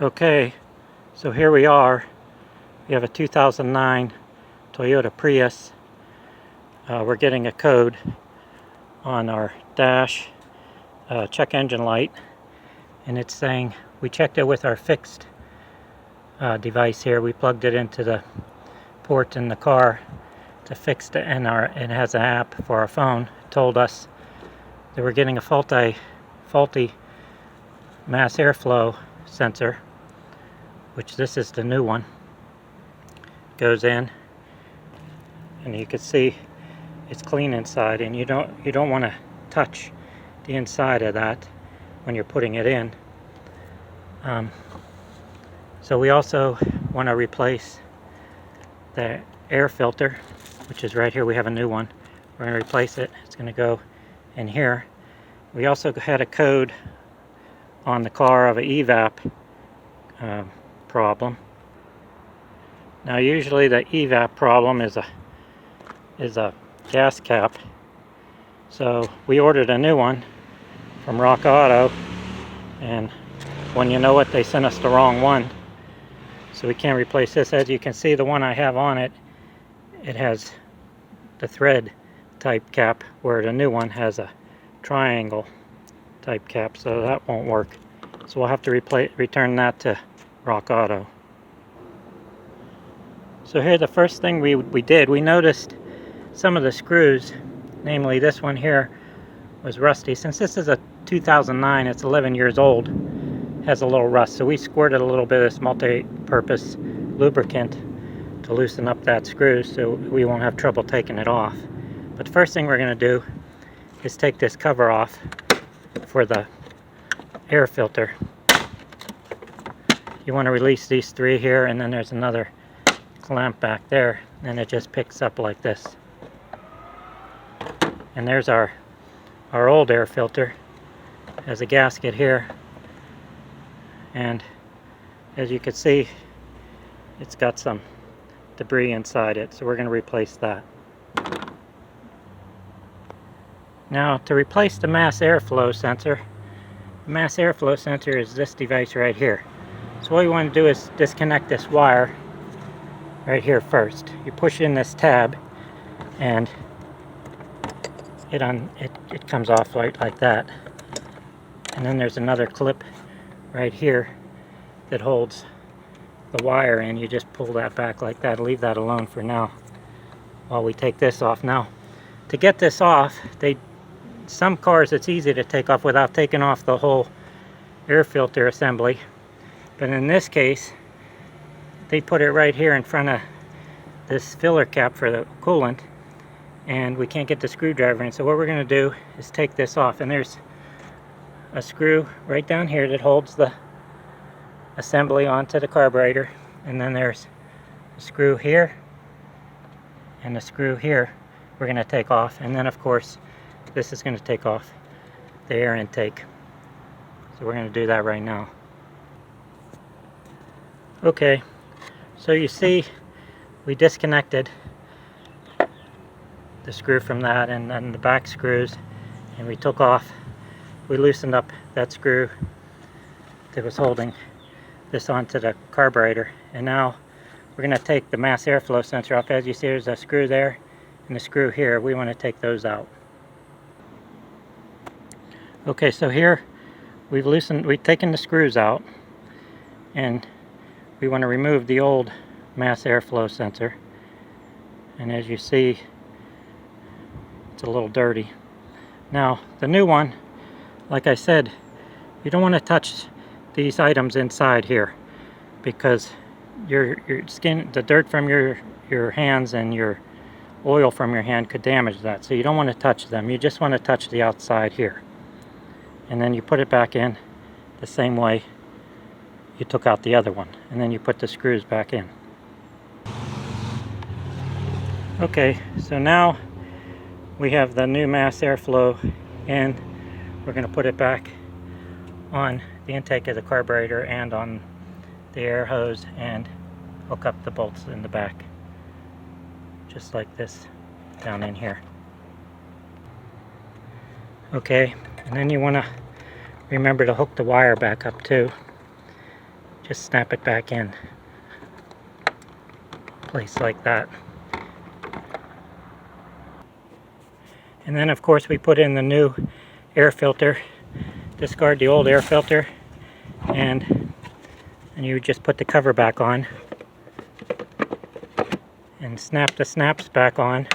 Okay, so here we are. We have a 2009 Toyota Prius. We're getting a code on our dash check engine light, and it's saying we checked it with our fixed device here. We plugged it into the port in the car to fix it, and it has an app for our phone. It told us that we're getting a faulty mass airflow sensor, which this is the new one. Goes in, and you can see it's clean inside, and you don't want to touch the inside of that when you're putting it in. So we also want to replace the air filter, which is right here. We have a new one. We're going to replace it. It's going to go in here. We also had a code on the car of an evap problem. Now usually the evap problem is a gas cap. So we ordered a new one from Rock Auto, and when you know what, they sent us the wrong one. So we can't replace this. As you can see, the one I have on it, it has the thread type cap, where the new one has a triangle type cap, so that won't work. So we'll have to return that to Rock Auto. So here, the first thing we did, we noticed some of the screws, namely this one here, was rusty. Since this is a 2009, it's 11 years old, has a little rust. So we squirted a little bit of this multi-purpose lubricant to loosen up that screw so we won't have trouble taking it off. But the first thing we're going to do is take this cover off for the air filter. You want to release these three here, and then there's another clamp back there, and it just picks up like this. And there's our old air filter. Has a gasket here, and as you can see, it's got some debris inside it, so we're going to replace that. Now, to replace the mass airflow sensor, the mass airflow sensor is this device right here. So what you want to do is disconnect this wire right here first. You push in this tab, and it comes off right like that. And then there's another clip right here that holds the wire in. You just pull that back like that. Leave that alone for now while we take this off. Now, to get this off, some cars it's easy to take off without taking off the whole air filter assembly. But in this case, they put it right here in front of this filler cap for the coolant, and we can't get the screwdriver in. So what we're going to do is take this off, and there's a screw right down here that holds the assembly onto the carburetor, and then there's a screw here and a screw here we're going to take off, and then of course this is going to take off the air intake. So we're going to do that right now. Okay, so you see we disconnected the screw from that, and then the back screws, and we loosened up that screw that was holding this onto the carburetor. And now we're going to take the mass airflow sensor off. As you see, there's a screw there and a screw here. We want to take those out. Okay, so here we've taken the screws out, and we want to remove the old mass airflow sensor. And as you see, it's a little dirty. Now, the new one, like I said, you don't want to touch these items inside here, because your skin, the dirt from your hands and your oil from your hand could damage that. So you don't want to touch them. You just want to touch the outside here. And then you put it back in the same way you took out the other one, and then you put the screws back in. Okay, so now we have the new mass airflow in. We're going to put it back on the intake of the carburetor and on the air hose, and hook up the bolts in the back, just like this, down in here. Okay, and then you want to remember to hook the wire back up too. just snap it back in place like that. And then of course we put in the new air filter, discard the old air filter, and you just put the cover back on and snap the snaps back on,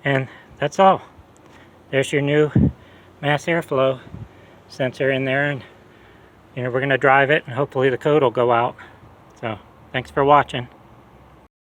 and that's all. There's your new mass airflow sensor in there, and we're going to drive it and hopefully the code will go out. So thanks for watching.